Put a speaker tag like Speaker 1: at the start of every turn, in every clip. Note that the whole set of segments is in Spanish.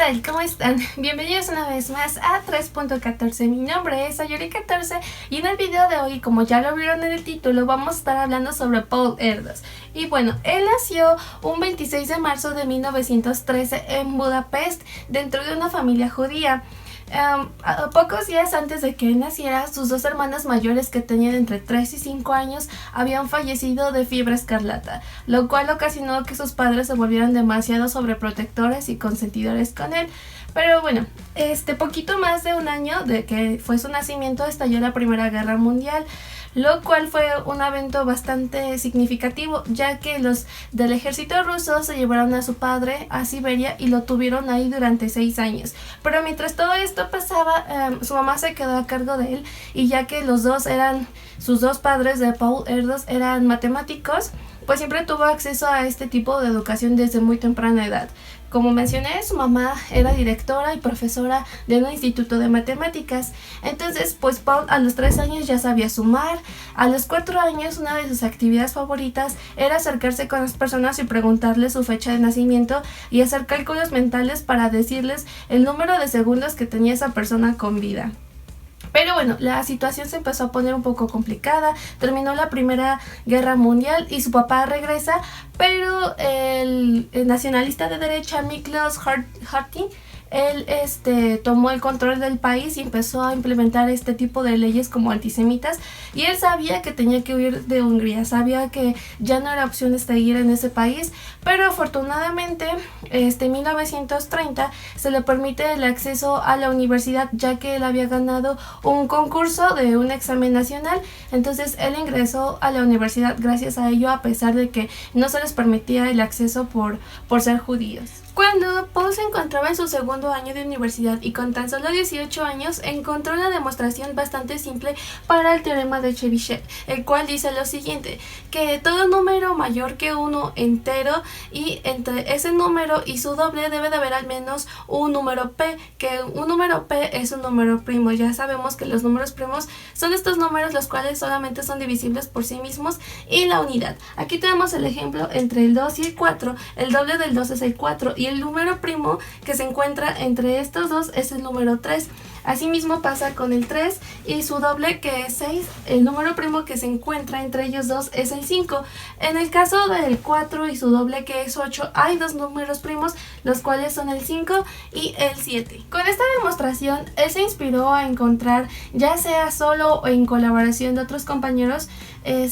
Speaker 1: tal? ¿Cómo están? Bienvenidos una vez más a 3.14. Mi nombre es Sayori14 y en el video de hoy, como ya lo vieron en el título, vamos a estar hablando sobre Paul Erdos. Y bueno, él nació un 26 de marzo de 1913 en Budapest dentro de una familia judía. A pocos días antes de que él naciera, sus dos hermanas mayores, que tenían entre 3 y 5 años, habían fallecido de fiebre escarlata, lo cual ocasionó que sus padres se volvieran demasiado sobreprotectores y consentidores con él. Pero bueno, poquito más de un año de que fue su nacimiento, estalló la Primera Guerra Mundial, lo cual fue un evento bastante significativo, ya que los del ejército ruso se llevaron a su padre a Siberia y lo tuvieron ahí durante 6 años. Pero mientras todo esto pasaba, su mamá se quedó a cargo de él, y ya que sus dos padres de Paul Erdos eran matemáticos, pues siempre tuvo acceso a este tipo de educación desde muy temprana edad. Como mencioné, su mamá era directora y profesora de un instituto de matemáticas. Entonces, pues Paul a los 3 años ya sabía sumar. A los 4 años, una de sus actividades favoritas era acercarse con las personas y preguntarles su fecha de nacimiento y hacer cálculos mentales para decirles el número de segundos que tenía esa persona con vida. Pero bueno, la situación se empezó a poner un poco complicada, terminó la Primera Guerra Mundial y su papá regresa, pero el nacionalista de derecha Miklos Horthy, él tomó el control del país y empezó a implementar este tipo de leyes como antisemitas, y él sabía que tenía que huir de Hungría, sabía que ya no era opción seguir en ese país, pero afortunadamente en 1930 se le permite el acceso a la universidad, ya que él había ganado un concurso de un examen nacional. Entonces él ingresó a la universidad gracias a ello, a pesar de que no se les permitía el acceso por ser judíos. Cuando Paul se encontraba en su segundo año de universidad y con tan solo 18 años, encontró una demostración bastante simple para el teorema de Chebyshev, el cual dice lo siguiente: que todo número mayor que 1 entero, y entre ese número y su doble debe de haber al menos un número p, que un número p es un número primo. Ya sabemos que los números primos son estos números los cuales solamente son divisibles por sí mismos, y la unidad. Aquí tenemos el ejemplo entre el 2 y el 4, el doble del 2 es el 4, y el número primo que se encuentra entre estos dos es el número 3. Asimismo pasa con el 3 y su doble, que es 6. El número primo que se encuentra entre ellos dos es el 5. En el caso del 4 y su doble, que es 8, hay dos números primos, los cuales son el 5 y el 7. Con esta demostración, él se inspiró a encontrar, ya sea solo o en colaboración de otros compañeros,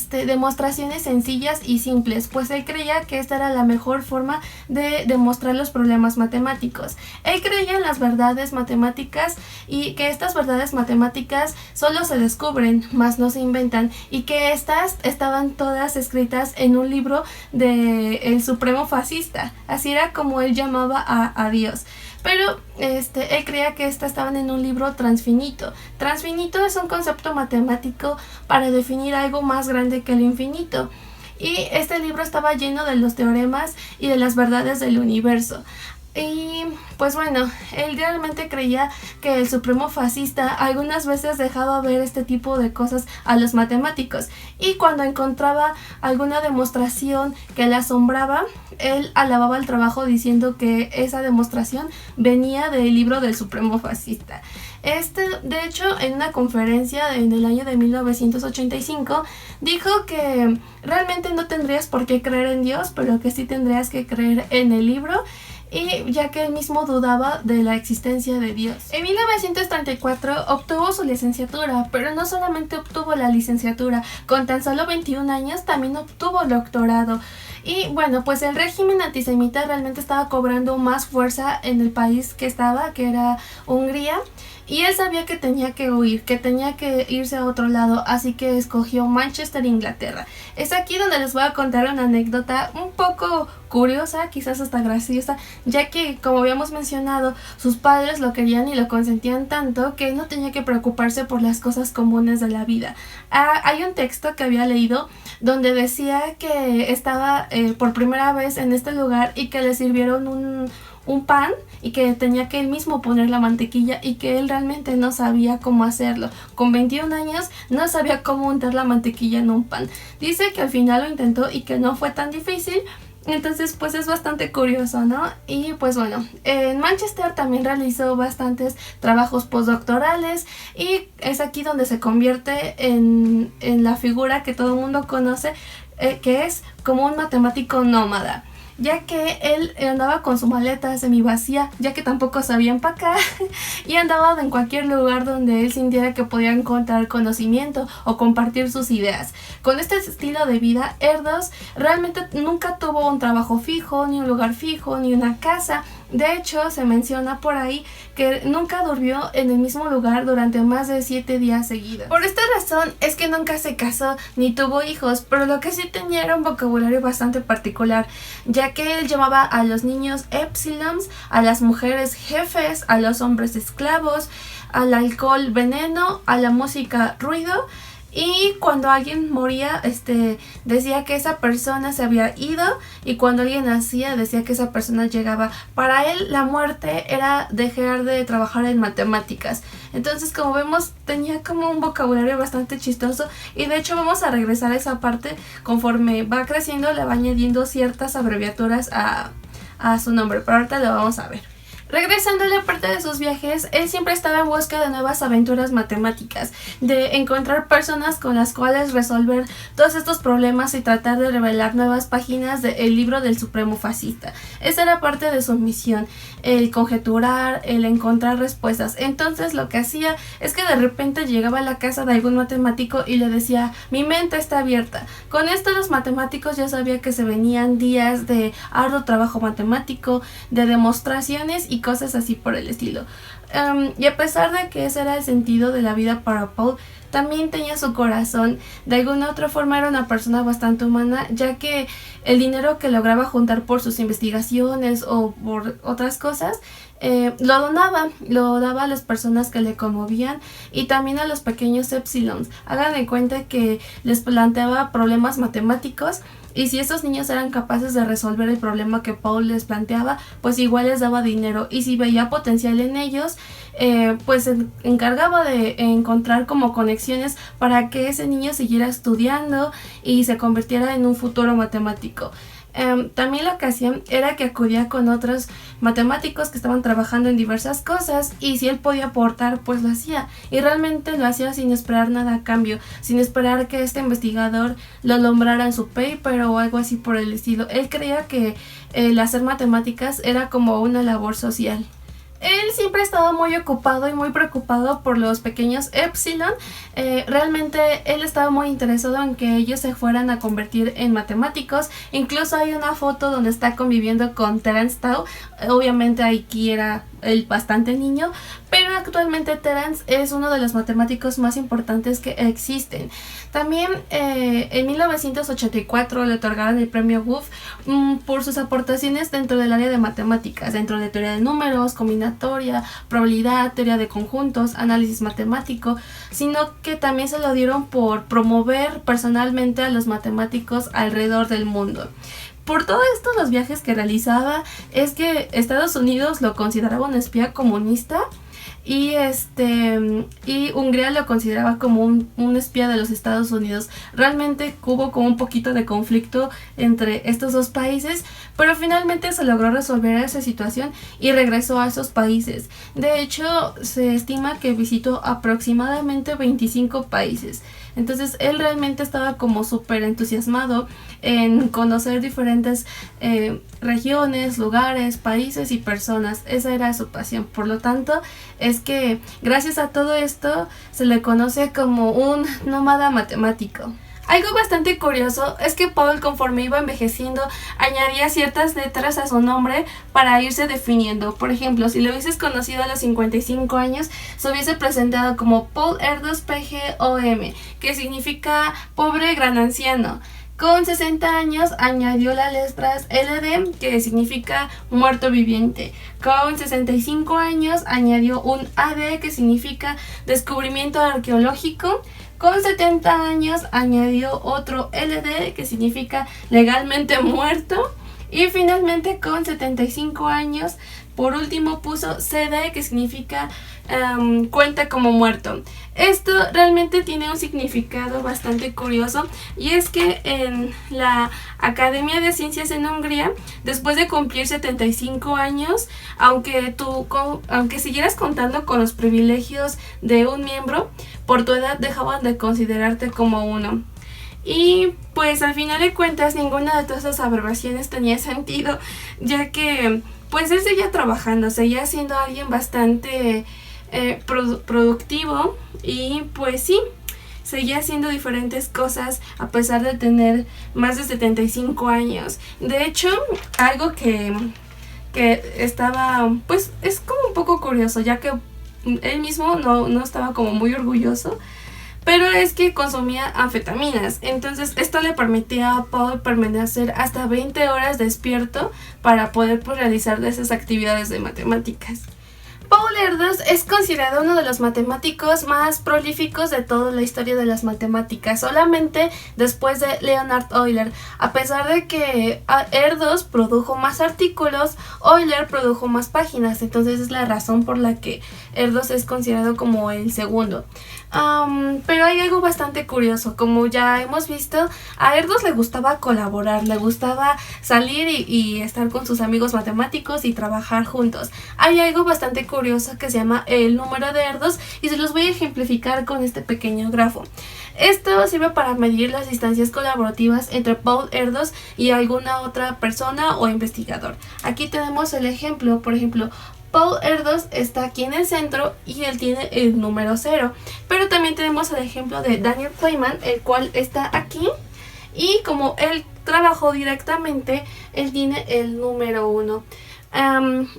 Speaker 1: demostraciones sencillas y simples, pues él creía que esta era la mejor forma de demostrar los problemas matemáticos. Él creía en las verdades matemáticas y que estas verdades matemáticas solo se descubren, más no se inventan, y que estas estaban todas escritas en un libro del Supremo Fascista. Así era como él llamaba a Dios. Pero él creía que estas estaban en un libro transfinito. Transfinito es un concepto matemático para definir algo más grande que el infinito. Y este libro estaba lleno de los teoremas y de las verdades del universo. Y pues bueno, él realmente creía que el Supremo Fascista algunas veces dejaba ver este tipo de cosas a los matemáticos, y cuando encontraba alguna demostración que le asombraba, él alababa el trabajo diciendo que esa demostración venía del libro del Supremo Fascista. De hecho, en una conferencia en el año de 1985, dijo que realmente no tendrías por qué creer en Dios, pero que sí tendrías que creer en el libro, y ya que él mismo dudaba de la existencia de Dios. En 1934 obtuvo su licenciatura, pero no solamente obtuvo la licenciatura, con tan solo 21 años también obtuvo el doctorado. Y bueno, pues el régimen antisemita realmente estaba cobrando más fuerza en el país que era Hungría, y él sabía que tenía que huir, que tenía que irse a otro lado, así que escogió Manchester, Inglaterra. Es aquí donde les voy a contar una anécdota un poco curiosa, quizás hasta graciosa, ya que, como habíamos mencionado, sus padres lo querían y lo consentían tanto que no tenía que preocuparse por las cosas comunes de la vida. Hay un texto que había leído donde decía que estaba por primera vez en este lugar y que le sirvieron un pan y que tenía que él mismo poner la mantequilla, y que él realmente no sabía cómo hacerlo. Con 21 años no sabía cómo untar la mantequilla en un pan. Dice que al final lo intentó y que no fue tan difícil, Entonces pues es bastante curioso, ¿no? Y pues bueno, en Manchester también realizó bastantes trabajos postdoctorales y es aquí donde se convierte en la figura que todo el mundo conoce, que es como un matemático nómada, ya que él andaba con su maleta semi vacía, ya que tampoco sabía empacar y andaba en cualquier lugar donde él sintiera que podía encontrar conocimiento o compartir sus ideas. Con este estilo de vida, Erdős realmente nunca tuvo un trabajo fijo, ni un lugar fijo, ni una casa. De hecho, se menciona por ahí que nunca durmió en el mismo lugar durante más de 7 días seguidos. Por esta razón es que nunca se casó ni tuvo hijos, pero lo que sí tenía era un vocabulario bastante particular, ya que él llamaba a los niños epsilons, a las mujeres jefes, a los hombres esclavos, al alcohol veneno, a la música ruido. Y cuando alguien moría, decía que esa persona se había ido, y cuando alguien nacía decía que esa persona llegaba. Para él la muerte era dejar de trabajar en matemáticas. Entonces, como vemos, tenía como un vocabulario bastante chistoso, y de hecho vamos a regresar a esa parte. Conforme va creciendo le va añadiendo ciertas abreviaturas a su nombre, pero ahorita lo vamos a ver. Regresando a la parte de sus viajes, él siempre estaba en busca de nuevas aventuras matemáticas, de encontrar personas con las cuales resolver todos estos problemas y tratar de revelar nuevas páginas del libro del supremo fascista. Esa era parte de su misión, el conjeturar, el encontrar respuestas. Entonces lo que hacía es que de repente llegaba a la casa de algún matemático y le decía: mi mente está abierta. Con esto los matemáticos ya sabían que se venían días de arduo trabajo matemático, de demostraciones y cosas así por el estilo. Y a pesar de que ese era el sentido de la vida para Paul, también tenía su corazón. De alguna otra forma era una persona bastante humana, ya que el dinero que lograba juntar por sus investigaciones o por otras cosas, lo daba a las personas que le conmovían y también a los pequeños epsilons. Hagan de cuenta que les planteaba problemas matemáticos, y si esos niños eran capaces de resolver el problema que Paul les planteaba, pues igual les daba dinero. Y si veía potencial en ellos, pues se encargaba de encontrar como conexiones para que ese niño siguiera estudiando y se convirtiera en un futuro matemático. También lo que hacían era que acudía con otros matemáticos que estaban trabajando en diversas cosas, y si él podía aportar, pues lo hacía, y realmente lo hacía sin esperar nada a cambio, sin esperar que este investigador lo nombrara en su paper o algo así por el estilo. Él creía que el hacer matemáticas era como una labor social. Él siempre estaba muy ocupado y muy preocupado por los pequeños epsilon. Realmente él estaba muy interesado en que ellos se fueran a convertir en matemáticos. Incluso hay una foto donde está conviviendo con Terence Tao. Obviamente aquí era él bastante niño, pero actualmente Terence es uno de los matemáticos más importantes que existen. También en 1984 le otorgaron el premio Wolf por sus aportaciones dentro del área de matemáticas, dentro de teoría de números, combinatoria, probabilidad, teoría de conjuntos, análisis matemático, sino que también se lo dieron por promover personalmente a los matemáticos alrededor del mundo. Por todo esto, los viajes que realizaba, es que Estados Unidos lo consideraba un espía comunista, y Hungría lo consideraba como un espía de los Estados Unidos. Realmente hubo como un poquito de conflicto entre estos dos países, pero finalmente se logró resolver esa situación y regresó a esos países. De hecho, se estima que visitó aproximadamente 25 países. Entonces él realmente estaba como súper entusiasmado en conocer diferentes regiones, lugares, países y personas. Esa era su pasión. Por lo tanto, es que gracias a todo esto se le conoce como un nómada matemático. Algo bastante curioso es que Paul, conforme iba envejeciendo, añadía ciertas letras a su nombre para irse definiendo. Por ejemplo, si lo hubieses conocido a los 55 años, se hubiese presentado como Paul Erdős PGOM, que significa pobre gran anciano. Con 60 años añadió las letras LD, que significa muerto viviente. Con 65 años añadió un AD, que significa descubrimiento arqueológico. Con 70 años añadió otro LD, que significa legalmente muerto. Y finalmente con 75 años, por último puso CD, que significa cuenta como muerto. Esto realmente tiene un significado bastante curioso, y es que en la Academia de Ciencias en Hungría, después de cumplir 75 años, aunque siguieras contando con los privilegios de un miembro, por tu edad dejaban de considerarte como uno. Y pues al final de cuentas ninguna de todas esas aberraciones tenía sentido, ya que pues él seguía trabajando, seguía siendo alguien bastante productivo, y pues sí, seguía haciendo diferentes cosas a pesar de tener más de 75 años. De hecho, algo que estaba, pues es como un poco curioso, ya que él mismo no estaba como muy orgulloso, pero es que consumía anfetaminas. Entonces esto le permitía a Paul permanecer hasta 20 horas despierto para poder realizar esas actividades de matemáticas. Paul Erdős es considerado uno de los matemáticos más prolíficos de toda la historia de las matemáticas, solamente después de Leonhard Euler. A pesar de que Erdős produjo más artículos, Euler produjo más páginas, entonces es la razón por la que Erdős es considerado como el segundo. Pero hay algo bastante curioso. Como ya hemos visto, a Erdős le gustaba colaborar, le gustaba salir y estar con sus amigos matemáticos y trabajar juntos. Hay algo bastante curioso que se llama el número de Erdős, y se los voy a ejemplificar con este pequeño grafo. Esto sirve para medir las distancias colaborativas entre Paul Erdős y alguna otra persona o investigador. Aquí tenemos el ejemplo. Por ejemplo, Paul Erdős está aquí en el centro y él tiene el número 0. Pero también tenemos el ejemplo de Daniel Klein, el cual está aquí. Y como él trabajó directamente, él tiene el número 1.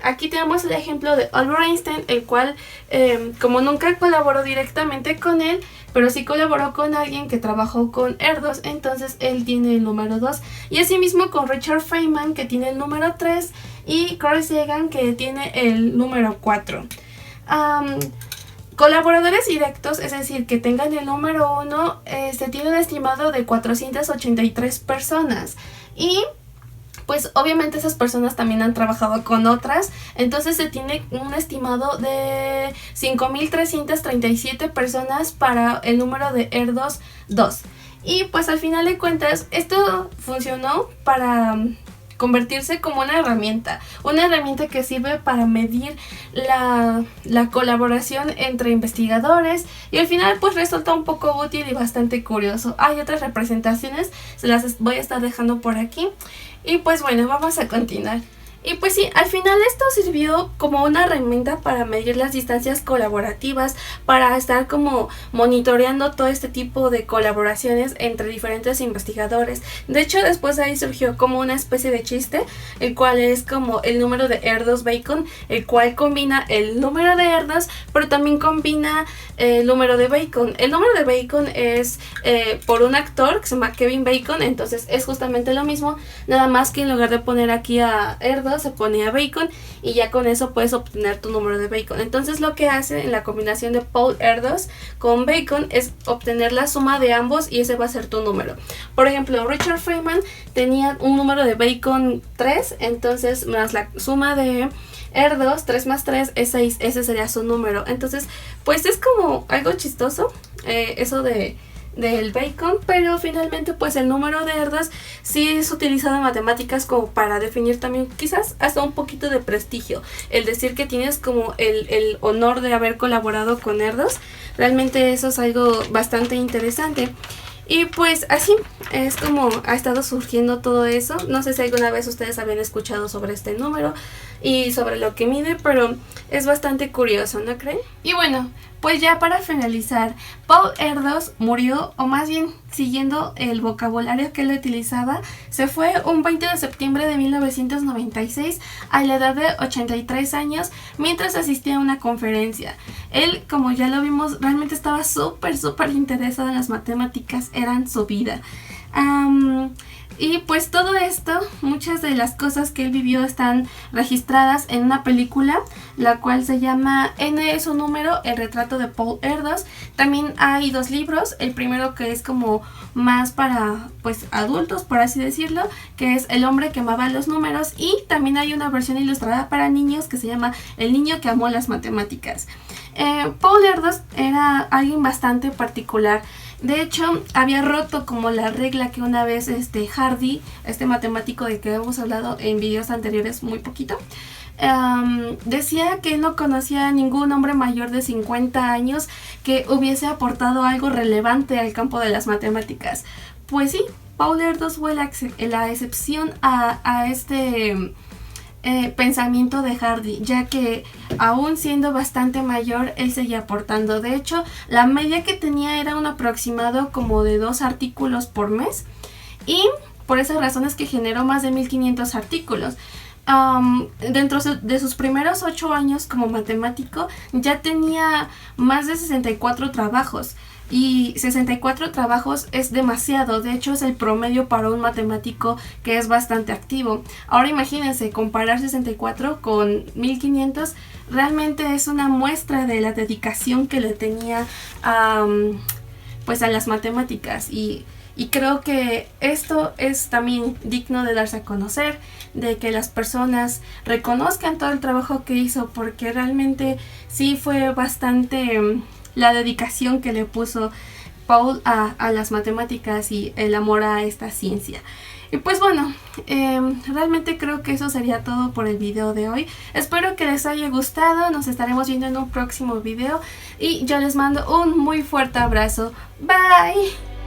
Speaker 1: Aquí tenemos el ejemplo de Albert Einstein, el cual, como nunca colaboró directamente con él, pero sí colaboró con alguien que trabajó con Erdős, entonces él tiene el número 2. Y asimismo con Richard Feynman, que tiene el número 3, y Carl Sagan, que tiene el número 4. Colaboradores directos, es decir, que tengan el número 1, se tiene un estimado de 483 personas. Y pues obviamente esas personas también han trabajado con otras, entonces se tiene un estimado de 5.337 personas para el número de Erdős 2. Y pues al final de cuentas esto funcionó para convertirse como una herramienta que sirve para medir la colaboración entre investigadores, y al final pues resulta un poco útil y bastante curioso. Hay otras representaciones, se las voy a estar dejando por aquí. Y pues bueno, vamos a continuar. Y pues sí, al final esto sirvió como una herramienta para medir las distancias colaborativas, para estar como monitoreando todo este tipo de colaboraciones entre diferentes investigadores. De hecho, después de ahí surgió como una especie de chiste, el cual es como el número de Erdős-Bacon, el cual combina el número de Erdős, pero también combina el número de Bacon. El número de Bacon es por un actor que se llama Kevin Bacon, entonces es justamente lo mismo, nada más que en lugar de poner aquí a Erdős, se pone a Bacon, y ya con eso puedes obtener tu número de Bacon. Entonces lo que hace en la combinación de Paul Erdős con Bacon es obtener la suma de ambos, y ese va a ser tu número. Por ejemplo, Richard Feynman tenía un número de Bacon 3, entonces más la suma de Erdős, 3 más 3 es 6, ese sería su número. Entonces pues es como algo chistoso eso del Bacon, pero finalmente pues el número de Erdős sí es utilizado en matemáticas como para definir también quizás hasta un poquito de prestigio, el decir que tienes como el honor de haber colaborado con Erdős. Realmente eso es algo bastante interesante. Y pues así es como ha estado surgiendo todo eso. No sé si alguna vez ustedes habían escuchado sobre este número y sobre lo que mide, pero es bastante curioso, ¿no creen? Y bueno, pues ya para finalizar, Paul Erdős murió, o más bien siguiendo el vocabulario que él utilizaba, se fue un 20 de septiembre de 1996 a la edad de 83 años mientras asistía a una conferencia. Él, como ya lo vimos, realmente estaba súper interesado en las matemáticas, eran su vida. Y pues todo esto, muchas de las cosas que él vivió están registradas en una película, la cual se llama N es un número, el retrato de Paul Erdos. También hay 2 libros, el primero que es como más para pues adultos, por así decirlo, que es El hombre que amaba los números, y también hay una versión ilustrada para niños que se llama El niño que amó las matemáticas. Paul Erdos era alguien bastante particular. De hecho, había roto como la regla que una vez Hardy, este matemático del que hemos hablado en videos anteriores muy poquito, decía que no conocía a ningún hombre mayor de 50 años que hubiese aportado algo relevante al campo de las matemáticas. Pues sí, Paul Erdos fue la excepción a este pensamiento de Hardy, ya que aún siendo bastante mayor, él seguía aportando. De hecho, la media que tenía era un aproximado como de 2 artículos por mes, y por esas razones que generó más de 1500 artículos. Dentro de sus primeros 8 años como matemático, ya tenía más de 64 trabajos. Y 64 trabajos es demasiado, de hecho es el promedio para un matemático que es bastante activo. Ahora imagínense, comparar 64 con 1500, realmente es una muestra de la dedicación que le tenía pues a las matemáticas, y creo que esto es también digno de darse a conocer, de que las personas reconozcan todo el trabajo que hizo, porque realmente sí fue bastante la dedicación que le puso Paul a las matemáticas y el amor a esta ciencia. Y pues bueno, realmente creo que eso sería todo por el video de hoy. Espero que les haya gustado, nos estaremos viendo en un próximo video y yo les mando un muy fuerte abrazo. Bye.